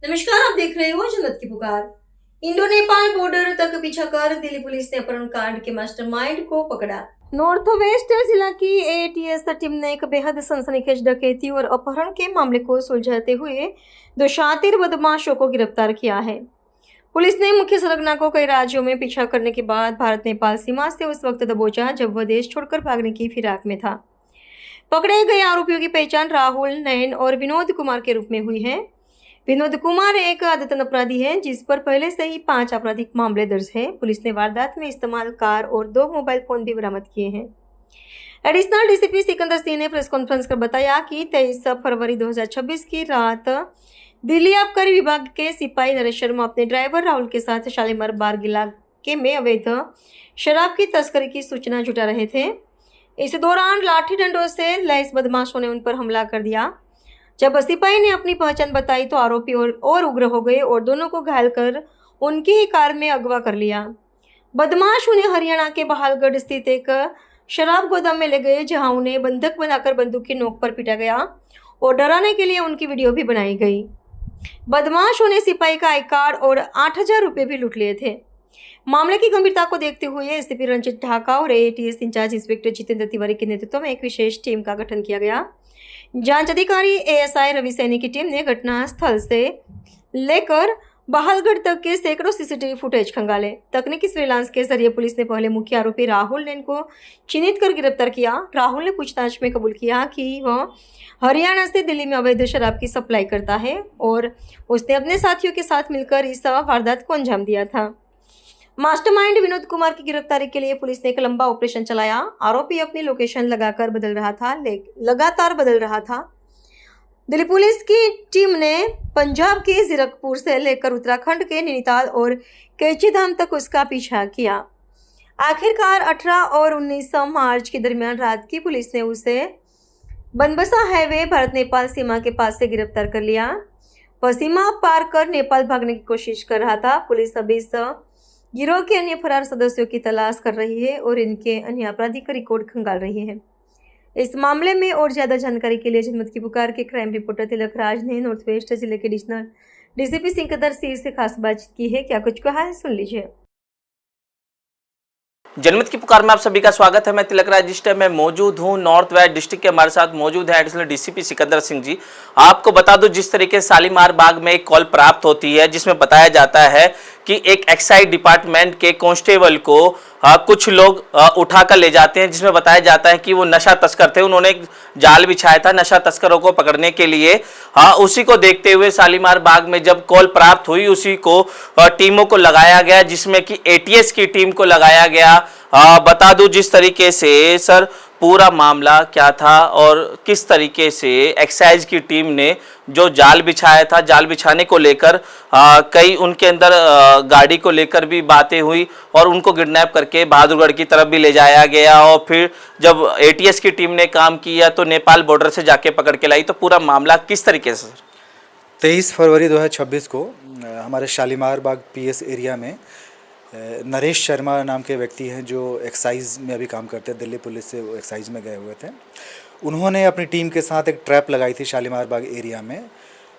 नमस्कार, आप देख रहे हो जनमत की पुकार। इंडो नेपाल बॉर्डर तक पीछा कर दिल्ली पुलिस ने अपहरण कांड के मास्टरमाइंड को पकड़ा। नॉर्थ वेस्ट जिला की एटीएस टीम ने एक बेहद सनसनीखेज डकैती और अपहरण के मामले को सुलझाते हुए दो शातिर बदमाशों को गिरफ्तार किया है। पुलिस ने मुख्य संलग्ना को कई राज्यों में पीछा करने के बाद भारत नेपाल सीमा से उस वक्त दबोचा जब वह देश छोड़कर भागने की फिराक में था। पकड़े गए आरोपियों की पहचान राहुल, नयन और विनोद कुमार के रूप में हुई है। विनोद कुमार एक आदतन अपराधी है जिस पर पहले से ही 5 आपराधिक मामले दर्ज हैं। पुलिस ने वारदात में इस्तेमाल कार और 2 मोबाइल फोन भी बरामद किए हैं। एडिशनल डीसीपी सिकंदर सिंह ने प्रेस कॉन्फ्रेंस कर बताया कि 23 फरवरी 2026 की रात दिल्ली आबकारी विभाग के सिपाही नरेश शर्मा अपने ड्राइवर राहुल के साथ शालीमार बाग इलाके में अवैध शराब की तस्करी की सूचना जुटा रहे थे। इस दौरान लाठी डंडों से लैस बदमाशों ने उन पर हमला कर दिया। जब सिपाही ने अपनी पहचान बताई तो आरोपी और उग्र हो गए और दोनों को घायल कर उनकी ही कार में अगवा कर लिया। बदमाश उन्हें हरियाणा के बहालगढ़ स्थित एक शराब गोदाम में ले गए जहां उन्हें बंधक बनाकर बंदूक की नोक पर पीटा गया और डराने के लिए उनकी वीडियो भी बनाई गई। बदमाशों ने सिपाही का आई कार्ड और 8,000 रुपये भी लूट लिए थे। मामले की गंभीरता को देखते हुए एसीपी रंजित ढाका और ATS in-charge inspector Jitendra Tiwari के नेतृत्व में एक विशेष टीम का गठन किया गया। जांच अधिकारी एएसआई रवि सैनी की टीम ने घटना स्थल से लेकर बहालगढ़ तक के सैकड़ों सीसीटीवी फुटेज खंगाले। तकनीकी सर्विलांस के जरिए पुलिस ने पहले मुख्य आरोपी राहुल नैन को चिन्हित कर गिरफ्तार किया। राहुल ने पूछताछ में कबूल किया कि वह हरियाणा से दिल्ली में अवैध शराब की सप्लाई करता है और उसने अपने साथियों के साथ मिलकर इस वारदात को अंजाम दिया था। मास्टरमाइंड विनोद कुमार की गिरफ्तारी के लिए पुलिस ने एक लंबा ऑपरेशन चलाया। आरोपी अपनी लोकेशन लगातार बदल रहा था। दिल्ली पुलिस की टीम ने पंजाब के जीरकपुर से लेकर उत्तराखंड के नैनीताल और कैचीधाम तक उसका पीछा किया। आखिरकार 18 और 19 मार्च के दरमियान रात की पुलिस ने उसे बनबसा हाईवे भारत नेपाल सीमा के पास से गिरफ्तार कर लिया। वह सीमा पार कर नेपाल भागने की कोशिश कर रहा था। पुलिस अभी इस गिरोह के अन्य फरार सदस्यों की तलाश कर रही है और इनके अन्य आपराधिक रिकॉर्ड खंगाल रही है। इस मामले में और ज्यादा जानकारी के लिए जनमत की पुकार के क्राइम रिपोर्टर तिलक राज ने नॉर्थ वेस्ट जिले के एडिशनल डीसीपी सिकंदर सिंह से खास बातचीत की है। क्या कुछ कहा है, सुन लीजिए। जनमत की पुकार में आप सभी का स्वागत है। मैं तिलक राज इस टाइम में मौजूद हूं नॉर्थ वेस्ट डिस्ट्रिक्ट के हमारे साथ मौजूद है एडिशनल डीसीपी सिकंदर सिंह जी। आपको बता दूं जिस तरीके से शालीमार बाग में एक कॉल प्राप्त होती है जिसमें बताया जाता है कि एक एक्साइज डिपार्टमेंट के कांस्टेबल को कुछ लोग उठाकर ले जाते हैं, जिसमें बताया जाता है कि वो नशा तस्कर थे। उन्होंने एक जाल बिछाया था नशा तस्करों को पकड़ने के लिए। उसी को देखते हुए शालीमार बाग में जब कॉल प्राप्त हुई उसी को टीमों को लगाया गया, जिसमें कि एटीएस की टीम को लगाया गया। बता दूं जिस तरीके से सर पूरा मामला क्या था और किस तरीके से एक्साइज की टीम ने जो जाल बिछाया था, जाल बिछाने को लेकर कई उनके अंदर गाड़ी को लेकर भी बातें हुई और उनको किडनैप करके बहादुरगढ़ की तरफ भी ले जाया गया और फिर जब एटीएस की टीम ने काम किया तो नेपाल बॉर्डर से जाके पकड़ के लाई। तो पूरा मामला किस तरीके से सर? 23 फरवरी 2026 को हमारे शालीमार बाग पीएस एरिया में नरेश शर्मा नाम के व्यक्ति हैं जो एक्साइज में अभी काम करते हैं। दिल्ली पुलिस से वो एक्साइज में गए हुए थे। उन्होंने अपनी टीम के साथ एक ट्रैप लगाई थी शालीमार बाग एरिया में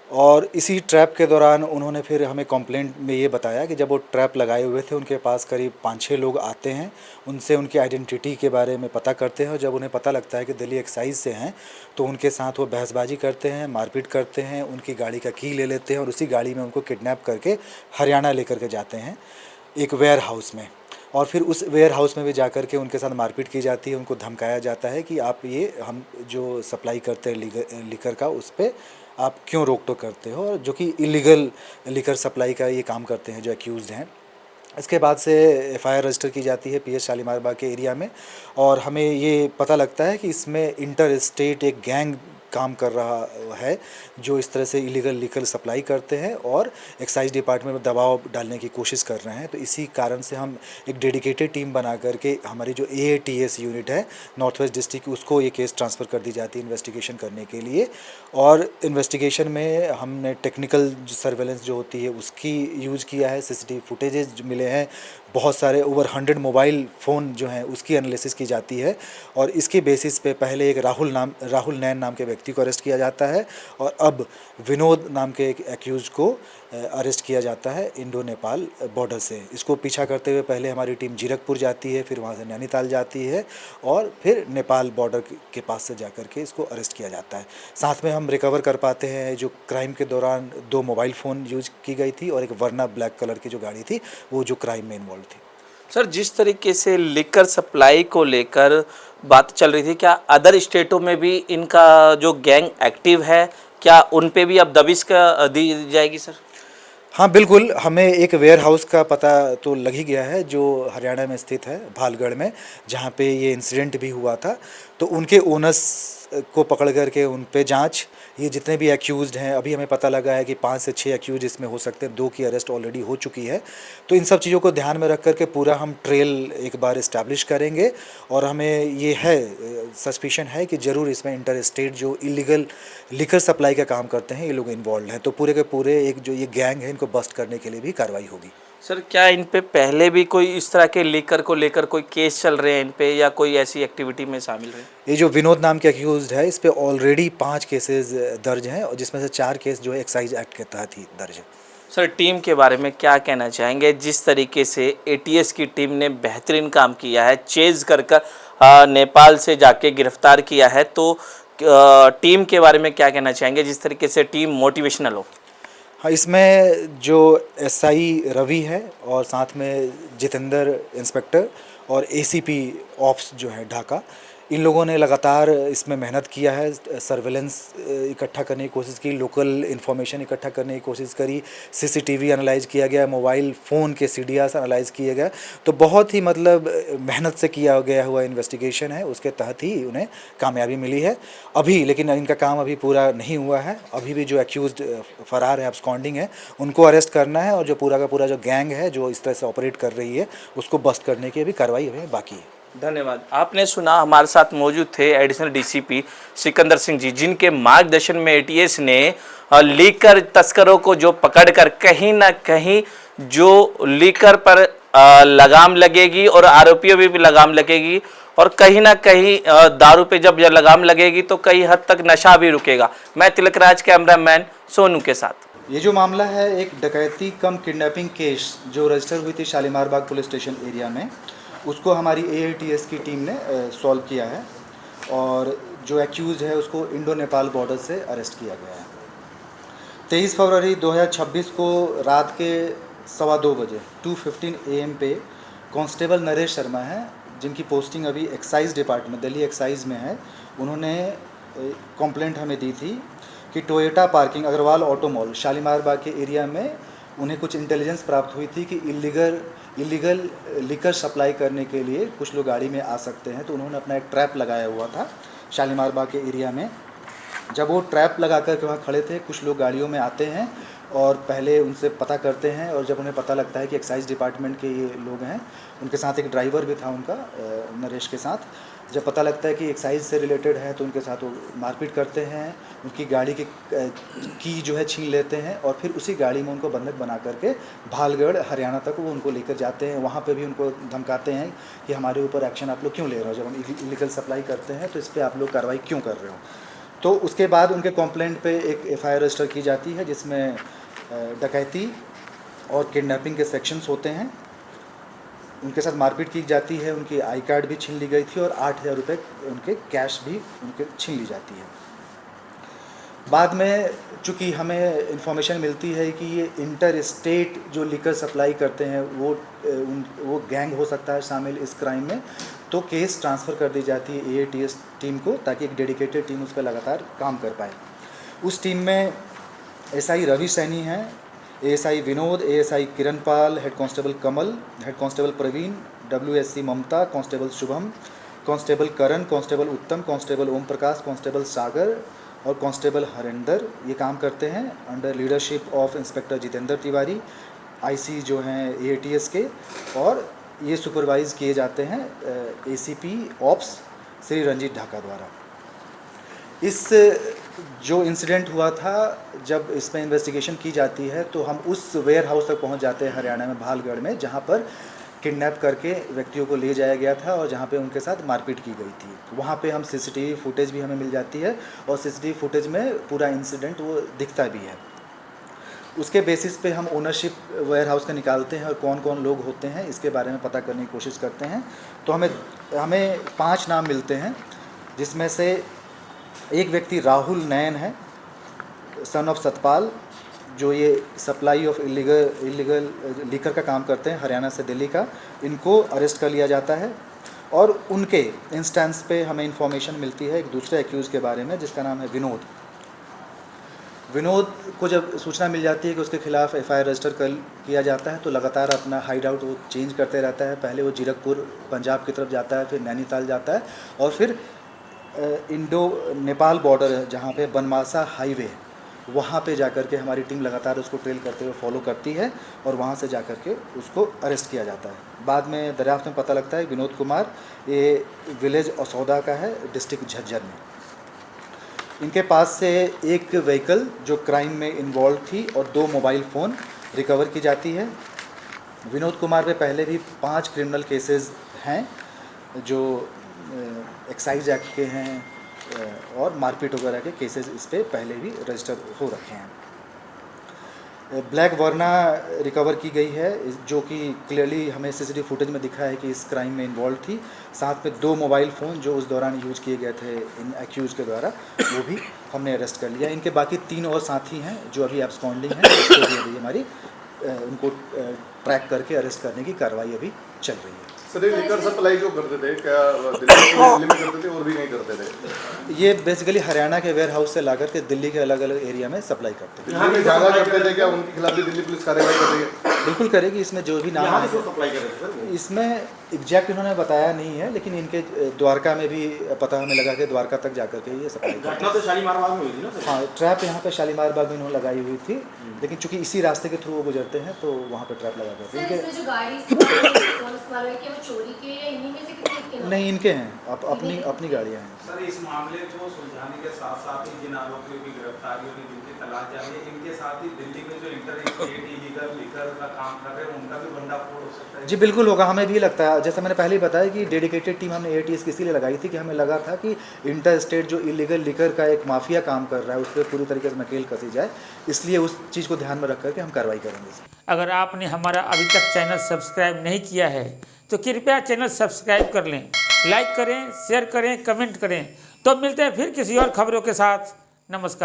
और इसी ट्रैप के दौरान उन्होंने फिर हमें कंप्लेंट में ये बताया कि जब वो ट्रैप लगाए हुए थे उनके पास करीब 5-6 लोग आते हैं, उनसे उनकी आइडेंटिटी के बारे में पता करते हैं और जब उन्हें पता लगता है कि दिल्ली एक्साइज से हैं तो उनके साथ वो बहसबाजी करते हैं, मारपीट करते हैं, उनकी गाड़ी का की ले लेते हैं और उसी गाड़ी में उनको किडनैप करके हरियाणा लेकर के जाते हैं एक वेयर हाउस में। और फिर उस वेयर हाउस में भी जाकर के उनके साथ मारपीट की जाती है। उनको धमकाया जाता है कि आप ये हम जो सप्लाई करते हैं लिकर का उस पर आप क्यों रोक टोक करते हो, और जो कि इलीगल लिकर सप्लाई का ये काम करते हैं जो एक्यूज़ हैं। इसके बाद से एफआईआर रजिस्टर की जाती है पीएस शालीमार बाग के एरिया में और हमें ये पता लगता है कि इसमें इंटर स्टेट एक गैंग काम कर रहा है जो इस तरह से इलीगल लिकर सप्लाई करते हैं और एक्साइज डिपार्टमेंट में दबाव डालने की कोशिश कर रहे हैं। तो इसी कारण से हम एक डेडिकेटेड टीम बना करके हमारी जो एटीएस यूनिट है नॉर्थ वेस्ट डिस्ट्रिक्ट उसको ये केस ट्रांसफ़र कर दी जाती है इन्वेस्टिगेशन करने के लिए। और इन्वेस्टिगेशन में हमने टेक्निकल सर्वेलेंस जो होती है उसकी यूज़ किया है, सीसीटीवी फुटेजेस मिले हैं, बहुत सारे ओवर 100 मोबाइल फ़ोन जो हैं उसकी एनालिसिस की जाती है। और इसके बेसिस पे पहले एक राहुल नैन नाम के व्यक्ति व्यक्ति को अरेस्ट किया जाता है और अब विनोद नाम के एक एक्यूज को अरेस्ट किया जाता है इंडो नेपाल बॉर्डर से। इसको पीछा करते हुए पहले हमारी टीम जीरकपुर जाती है, फिर वहाँ से नैनीताल जाती है और फिर नेपाल बॉर्डर के पास से जाकर के इसको अरेस्ट किया जाता है। साथ में हम रिकवर कर पाते हैं जो क्राइम के दौरान 2 मोबाइल फ़ोन यूज की गई थी और एक वर्ना ब्लैक कलर की जो गाड़ी थी वो जो क्राइम में इन्वॉल्व थी। सर, जिस तरीके से लिकर सप्लाई को लेकर बात चल रही थी, क्या अदर स्टेटों में भी इनका जो गैंग एक्टिव है, क्या उन पे भी अब दबिश का दी जाएगी सर? हाँ बिल्कुल, हमें एक वेयर हाउस का पता तो लग ही गया है जो हरियाणा में स्थित है, भालगढ़ में, जहाँ पे ये इंसिडेंट भी हुआ था। तो उनके ओनर्स को पकड़ करके उन पे जांच, ये जितने भी एक्यूज़ड हैं, अभी हमें पता लगा है कि 5 से 6 एक्यूज इसमें हो सकते हैं, 2 की अरेस्ट ऑलरेडी हो चुकी है। तो इन सब चीज़ों को ध्यान में रख करके पूरा हम ट्रेल एक बार इस्टेब्लिश करेंगे और हमें ये है सस्पिशन है कि ज़रूर इसमें इंटर स्टेट जो इलीगल लिकर सप्लाई का काम करते हैं ये लोग इन्वॉल्व हैं। तो पूरे के पूरे एक जो ये गैंग है इनको बस्ट करने के लिए भी कार्रवाई होगी। सर, क्या इन पे पहले भी कोई इस तरह के लिकर को लेकर कोई केस चल रहे हैं इन पे, या कोई ऐसी एक्टिविटी में शामिल रहे? ये जो विनोद नाम के एक्यूज्ड है इस पे ऑलरेडी 5 केसेस दर्ज हैं और जिसमें से 4 केस जो है एक्साइज एक्ट के तहत ही दर्ज है। सर, टीम के बारे में क्या कहना चाहेंगे? जिस तरीके से एटीएस की टीम ने बेहतरीन काम किया है, चेज कर नेपाल से जाके गिरफ्तार किया है, तो टीम के बारे में क्या कहना चाहेंगे जिस तरीके से टीम मोटिवेशनल हो? हाँ, इसमें जो एसआई रवि है और साथ में जितेंद्र इंस्पेक्टर और एसीपी ऑप्स जो है ढाका, इन लोगों ने लगातार इसमें मेहनत किया है, सर्वेलेंस इकट्ठा करने की कोशिश की, लोकल इन्फॉर्मेशन इकट्ठा करने की कोशिश करी, सीसीटीवी एनालाइज किया गया, मोबाइल फ़ोन के सीडीआर एनालाइज किए गए। तो बहुत ही मतलब मेहनत से किया गया हुआ इन्वेस्टिगेशन है, उसके तहत ही उन्हें कामयाबी मिली है अभी। लेकिन इनका काम अभी पूरा नहीं हुआ है, अभी भी जो एक्यूज्ड फरार है, अब्सकॉन्डिंग है, उनको अरेस्ट करना है और जो पूरा का पूरा जो गैंग है जो इस तरह से ऑपरेट कर रही है उसको बस्ट करने की अभी कार्रवाई हमें बाकी है। धन्यवाद। आपने सुना, हमारे साथ मौजूद थे एडिशनल डीसीपी सिकंदर सिंह जी, जिनके मार्गदर्शन में एटीएस ने लीकर तस्करों को जो पकड़कर कहीं ना कहीं जो लीकर पर लगाम लगेगी और आरोपियों पे भी लगाम लगेगी और कहीं ना कहीं दारू पे जब लगाम लगेगी तो कई हद तक नशा भी रुकेगा। मैं तिलकराज, कैमरामैन सोनू के साथ। ये जो मामला है एक डकैती कम किडनैपिंग केस जो रजिस्टर हुई थी शालीमार बाग पुलिस स्टेशन एरिया में, उसको हमारी एटीएस की टीम ने सॉल्व किया है और जो एक्यूज है उसको इंडो नेपाल बॉर्डर से अरेस्ट किया गया है। 23 फरवरी 2026 को रात के 2:15 बजे 2:15 AM पे कांस्टेबल नरेश शर्मा हैं, जिनकी पोस्टिंग अभी एक्साइज डिपार्टमेंट दिल्ली एक्साइज में है। उन्होंने कंप्लेंट हमें दी थी कि Toyota parking Agarwal auto mall Shalimar Bagh के एरिया में उन्हें कुछ इंटेलिजेंस प्राप्त हुई थी कि इलीगल लिकर सप्लाई करने के लिए कुछ लोग गाड़ी में आ सकते हैं। तो उन्होंने अपना एक ट्रैप लगाया हुआ था शालीमार बाग के एरिया में। जब वो ट्रैप लगा कर के वहाँ खड़े थे, कुछ लोग गाड़ियों में आते हैं और पहले उनसे पता करते हैं और जब उन्हें पता लगता है कि एक्साइज डिपार्टमेंट के ये लोग हैं, उनके साथ एक ड्राइवर भी था उनका, नरेश के साथ, जब पता लगता है कि एक्साइज से रिलेटेड है तो उनके साथ वो मारपीट करते हैं, उनकी गाड़ी की जो है छीन लेते हैं और फिर उसी गाड़ी में उनको बंधक बना करके भालगढ़ हरियाणा तक वो उनको लेकर जाते हैं। वहाँ पे भी उनको धमकाते हैं कि हमारे ऊपर एक्शन आप लोग क्यों ले रहे हो, जब हम इलीगल सप्लाई करते हैं तो इस पर आप लोग कार्रवाई क्यों कर रहे हो। तो उसके बाद उनके कंप्लेंट पे एक एफआईआर रजिस्टर की जाती है जिसमें डकैती और किडनैपिंग के सेक्शंस होते हैं। उनके साथ मारपीट की जाती है, उनकी आई कार्ड भी छीन ली गई थी और 8,000 रुपये उनके कैश भी उनके छीन ली जाती है। बाद में चूँकि हमें इंफॉर्मेशन मिलती है कि ये इंटर स्टेट जो लिकर सप्लाई करते हैं वो गैंग हो सकता है शामिल इस क्राइम में, तो केस ट्रांसफ़र कर दी जाती है एटीएस टीम को ताकि एक डेडिकेटेड टीम उस पर लगातार काम कर पाए। उस टीम में एसआई रवि सैनी हैं, एएसआई विनोद, एएसआई किरण पाल, हेड कांस्टेबल कमल, हेड कांस्टेबल प्रवीण, डब्ल्यूएससी ममता, कांस्टेबल शुभम, कांस्टेबल करण, कांस्टेबल उत्तम, कांस्टेबल ओम प्रकाश, कांस्टेबल सागर और कांस्टेबल हरेंदर ये काम करते हैं under leadership of inspector Jitendra Tiwari, IC जो हैं एटीएस के, और ये सुपरवाइज़ किए जाते हैं एसीपी ऑप्स श्री रंजीत ढाका द्वारा। इस जो इंसिडेंट हुआ था, जब इसमें इन्वेस्टिगेशन की जाती है तो हम उस वेयर हाउस तक पहुंच जाते हैं हरियाणा में भालगढ़ में, जहां पर किडनैप करके व्यक्तियों को ले जाया गया था और जहाँ पे उनके साथ मारपीट की गई थी। वहाँ पे हम सीसीटीवी फुटेज भी हमें मिल जाती है और सीसीटीवी फुटेज में पूरा इंसिडेंट वो दिखता भी है। उसके बेसिस पे हम ओनरशिप वेयर हाउस का निकालते हैं और कौन कौन लोग होते हैं इसके बारे में पता करने की कोशिश करते हैं। तो हमें 5 नाम मिलते हैं, जिसमें से एक व्यक्ति राहुल नयन है, सन ऑफ सतपाल, जो ये सप्लाई ऑफ इलीगल लीकर का काम करते हैं हरियाणा से दिल्ली का। इनको अरेस्ट कर लिया जाता है और उनके इंस्टेंस पे हमें इंफॉर्मेशन मिलती है एक दूसरे एक्यूज़ के बारे में जिसका नाम है विनोद को जब सूचना मिल जाती है कि उसके खिलाफ़ एफआईआर रजिस्टर किया जाता है तो लगातार अपना हाइड आउट वो चेंज करते रहता है। पहले वो जीरकपुर पंजाब की तरफ जाता है, फिर नैनीताल जाता है और फिर इंडो नेपाल बॉर्डर है जहाँ पे बनमासा हाईवे, वहाँ पे जाकर के हमारी टीम लगातार उसको ट्रेल करते हुए फॉलो करती है और वहाँ से जाकर के उसको अरेस्ट किया जाता है। बाद में दरियाफ्त में पता लगता है विनोद कुमार ये विलेज असौदा का है, डिस्ट्रिक्ट झज्जर में। इनके पास से एक व्हीकल जो क्राइम में इन्वॉल्व थी और 2 मोबाइल फ़ोन रिकवर की जाती है। विनोद कुमार पे पहले भी 5 क्रिमिनल केसेस हैं जो एक्साइज एक्ट के हैं और मारपीट वगैरह के केसेस इस पे पहले भी रजिस्टर हो रखे हैं। ब्लैक वर्ना रिकवर की गई है जो कि क्लियरली हमें सीसीटीवी फुटेज में दिखा है कि इस क्राइम में इन्वॉल्व थी। साथ में 2 मोबाइल फ़ोन जो उस दौरान यूज किए गए थे इन एक्यूज़ के द्वारा, वो भी हमने अरेस्ट कर लिया। इनके बाकी 3 और साथी हैं जो अभी एब्सकॉन्डिंग हैं, इसके लिए अभी हमारी उनको ट्रैक करके अरेस्ट करने की कार्रवाई अभी चल रही है। सर ये लिकर सप्लाई जो करते थे क्या दिल्ली में करते थे और भी नहीं करते थे? ये बेसिकली हरियाणा के वेयर हाउस से लाकर के दिल्ली के अलग अलग एरिया में सप्लाई करते थे। यहाँ पे ज़्यादा करते थे क्या? उनके खिलाफ भी दिल्ली पुलिस कार्रवाई करेगी? बिल्कुल करेगी। इसमें जो भी नाम है सप्लाई कर रहे थे इसमें एग्जैक्ट इन्होंने बताया नहीं है, लेकिन इनके द्वारका में भी पता हमें लगा कि द्वारका तक जाकर के ये सप्लाई घटना तो शालीमार बाग में हुई थी ना? हाँ, ट्रैप यहाँ पे शालीमार बाग में इन्होंने लगाई हुई थी, लेकिन चूंकि इसी रास्ते के थ्रू वो गुजरते हैं तो वहाँ पे ट्रैप लगा करते हैं। जो गाड़ी चोरी के या इन्हीं में से किसी के? नहीं, इनके हैं, अपनी गाड़ियाँ हैं। सर इस मामले को सुलझाने के साथ साथ ही जिन आरोपियों की गिरफ्तारियों की जिनकी तलाश जारी है, इनके साथ ही दिल्ली में जो इंटर स्टेट इलीगल लीकर का काम कर रहे हैं उनका भी भंडाफोड़ हो सकता है? जी बिल्कुल होगा, हमें भी लगता है। जैसा मैंने पहले ही बताया कि डेडिकेटेड टीम हमने ATS की इसीलिए लगाई थी कि हमें लगा था कि इंटर स्टेट जो इलीगल लिकर का एक माफिया काम कर रहा है उस पर पूरी तरीके से नकेल कसी जाए, इसलिए उस चीज़ को ध्यान में रख करके हम कार्रवाई करेंगे। अगर आपने हमारा अभी तक चैनल सब्सक्राइब नहीं किया है तो कृपया चैनल सब्सक्राइब कर लें, लाइक करें, शेयर करें, कमेंट करें। तो मिलते हैं फिर किसी और खबरों के साथ। नमस्कार।